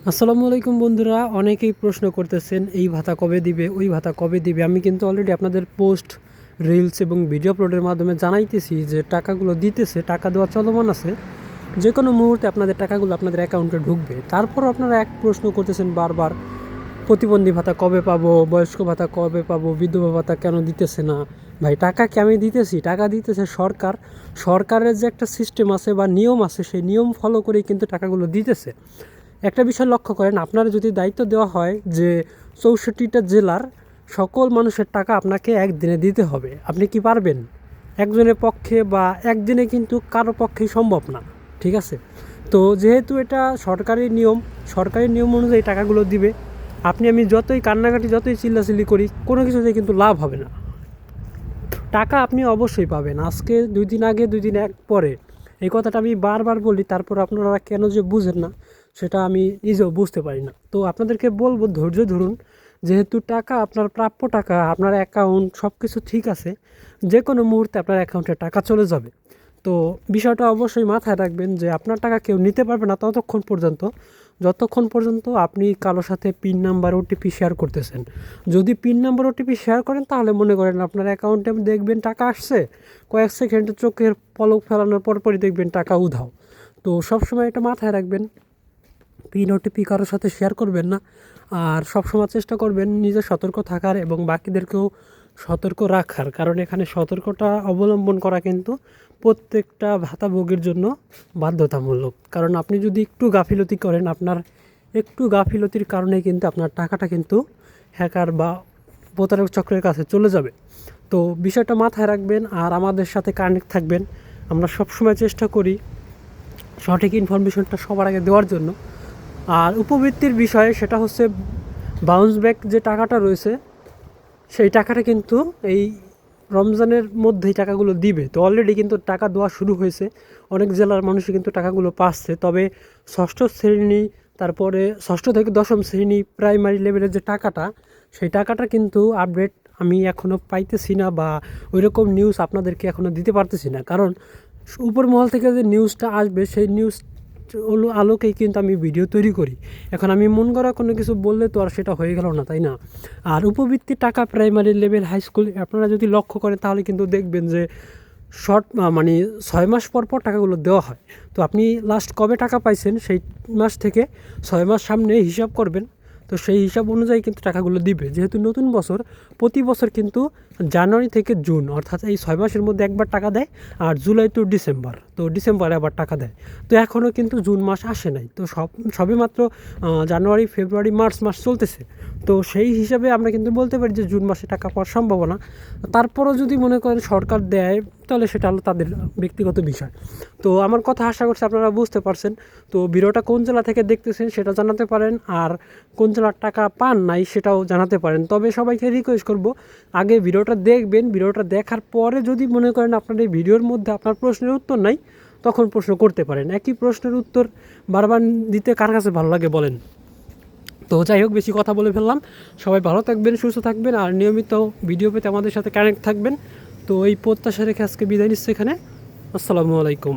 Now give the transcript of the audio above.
আসসালামু আলাইকুম বন্ধুরা, অনেকেই প্রশ্ন করতেছেন এই ভাতা কবে দিবে, ওই ভাতা কবে দিবে। আমি কিন্তু অলরেডি আপনাদের পোস্ট, রিলস এবং ভিডিও আপলোডের মাধ্যমে জানাইতেছি যে টাকাগুলো দিতেছে, টাকা দেওয়া চলমান আছে। যে কোনো মুহূর্তে আপনাদের টাকাগুলো আপনাদের অ্যাকাউন্টে ঢুকবে। তারপর আপনারা এক প্রশ্ন করতেছেন বারবার, প্রতিবন্ধী ভাতা কবে পাবো, বয়স্ক ভাতা কবে পাবো, বিধবা ভাতা কেন দিতেছে না। ভাই, টাকা কি আমি দিতেছি? টাকা দিতেছে সরকার। সরকারের যে একটা সিস্টেম আছে বা নিয়ম আছে, সেই নিয়ম ফলো করেই কিন্তু টাকাগুলো দিতেছে। একটা বিষয় লক্ষ্য করেন, আপনারা যদি দায়িত্ব দেওয়া হয় যে 64টা জেলার সকল মানুষের টাকা আপনাকে একদিনে দিতে হবে, আপনি কি পারবেন? একজনের পক্ষে বা একদিনে কিন্তু কারো পক্ষেই সম্ভব না। ঠিক আছে? তো যেহেতু এটা সরকারি নিয়ম অনুযায়ী টাকাগুলো দিবে। আমি যতই কান্নাকাটি, যতই চিল্লাচিল্লি করি, কোনো কিছুতে কিন্তু লাভ হবে না। টাকা আপনি অবশ্যই পাবেন, আজকে 2 দিন আগে, 2 দিন এক পরে। এই কথাটা আমি বারবার বলি, তারপর আপনারা কেন যে বুঝেন না সেটা আমি নিজেও বুঝতে পারি না। তো আপনাদেরকে বলবো, ধৈর্য ধরুন। যেহেতু টাকা আপনার প্রাপ্য, টাকা আপনার অ্যাকাউন্ট সব কিছু ঠিক আছে, যে কোনো মুহূর্তে আপনার অ্যাকাউন্টে টাকা চলে যাবে। তো বিষয়টা অবশ্যই মাথায় রাখবেন যে আপনার টাকা কেউ নিতে পারবে না যতক্ষণ পর্যন্ত আপনি কারোর সাথে পিন নাম্বার, ওটিপি শেয়ার করতেছেন। যদি পিন নাম্বার, ওটিপি শেয়ার করেন, তাহলে মনে করেন আপনার অ্যাকাউন্টে দেখবেন টাকা আসছে, কয়েক সেকেন্ডে চোখের পলক ফেলানোর পরপরই দেখবেন টাকা উধাও। তো সবসময় এটা মাথায় রাখবেন, পিন, ওটিপি কারোর সাথে শেয়ার করবেন না। আর সবসময় চেষ্টা করবেন নিজে সতর্ক থাকার এবং বাকিদেরকেও সতর্ক রাখার, কারণ এখানে সতর্কতা অবলম্বন করা কিন্তু প্রত্যেকটা ভাতাভোগীর জন্য বাধ্যতামূলক। কারণ আপনি যদি একটু গাফিলতি করেন, আপনার একটু গাফিলতির কারণে কিন্তু আপনার টাকাটা কিন্তু হ্যাকার বা প্রতারক চক্রের কাছে চলে যাবে। তো বিষয়টা মাথায় রাখবেন আর আমাদের সাথে কানেক্ট থাকবেন। আমরা সবসময় চেষ্টা করি সঠিক ইনফরমেশনটা সবার আগে দেওয়ার জন্য। আর উপবৃত্তির বিষয়ে সেটা হচ্ছে, বাউন্স ব্যাক যে টাকাটা রয়েছে, সেই টাকাটা কিন্তু এই রমজানের মধ্যেই টাকাগুলো দিবে। তো অলরেডি কিন্তু টাকা দেওয়া শুরু হয়েছে, অনেক জেলার মানুষই কিন্তু টাকাগুলো পাচ্ছে। তবে ষষ্ঠ শ্রেণী, তারপরে ষষ্ঠ থেকে দশম শ্রেণী প্রাইমারি লেভেলের যে টাকাটা, সেই টাকাটা কিন্তু আপডেট আমি এখনও পাইতেছি না, বা ওইরকম নিউজ আপনাদেরকে এখনও দিতে পারতেছি না। কারণ উপর মহল থেকে যে নিউজটা আসবে, সেই নিউজ আলোকেই কিন্তু আমি ভিডিও তৈরি করি। এখন আমি মন করা কোনো কিছু বললে তো আর সেটা হয়ে গেল না, তাই না? আর উপবৃত্তির টাকা প্রাইমারি লেভেল, হাই স্কুল আপনারা যদি লক্ষ্য করেন, তাহলে কিন্তু দেখবেন যে মানে 6 মাস পর পর টাকাগুলো দেওয়া হয়। তো আপনি লাস্ট কবে টাকা পাইছেন, সেই মাস থেকে 6 মাস সামনে হিসাব করবেন। তো সেই হিসাব অনুযায়ী কিন্তু টাকাগুলো দিবে। যেহেতু নতুন বছর, প্রতি বছর কিন্তু জানুয়ারি থেকে জুন, অর্থাৎ এই 6 মাসের মধ্যে একবার টাকা দেয়। আর জুলাই টু ডিসেম্বর, তো ডিসেম্বরে আবার টাকা দেয়। তো এখনও কিন্তু জুন মাস আসে নাই। তো সবে মাত্র জানুয়ারি, ফেব্রুয়ারি, মার্চ মাস চলতেছে। তো সেই হিসাবে আমরা কিন্তু বলতে পারি যে জুন মাসে টাকা পাওয়ার সম্ভাবনা। তারপরও যদি মনে করেন সরকার দেয়, তাহলে সেটা হলো তাদের ব্যক্তিগত বিষয়। তো আমার কথা আশা করছি আপনারা বুঝতে পারছেন। তো ভিডিওটা কোন জেলা থেকে দেখতেছেন সেটা জানাতে পারেন, আর কোন জেলার টাকা পান নাই সেটাও জানাতে পারেন। তবে সবাইকে রিকোয়েস্ট করব, আগে ভিডিওটা দেখবেন। ভিডিওটা দেখার পরে যদি মনে করেন আপনার এই ভিডিওর মধ্যে আপনার প্রশ্নের উত্তর নাই, তখন প্রশ্ন করতে পারেন। একই প্রশ্নের উত্তর বারবার দিতে কার কাছে ভালো লাগে বলেন? তো যাই হোক, বেশি কথা বলে ফেললাম। সবাই ভালো থাকবেন, সুস্থ থাকবেন, আর নিয়মিত ভিডিও পেতে আমাদের সাথে কানেক্ট থাকবেন। তো এই প্রত্যাশা রেখে আজকে বিদায় নিচ্ছি এখানে। আসসালামু আলাইকুম।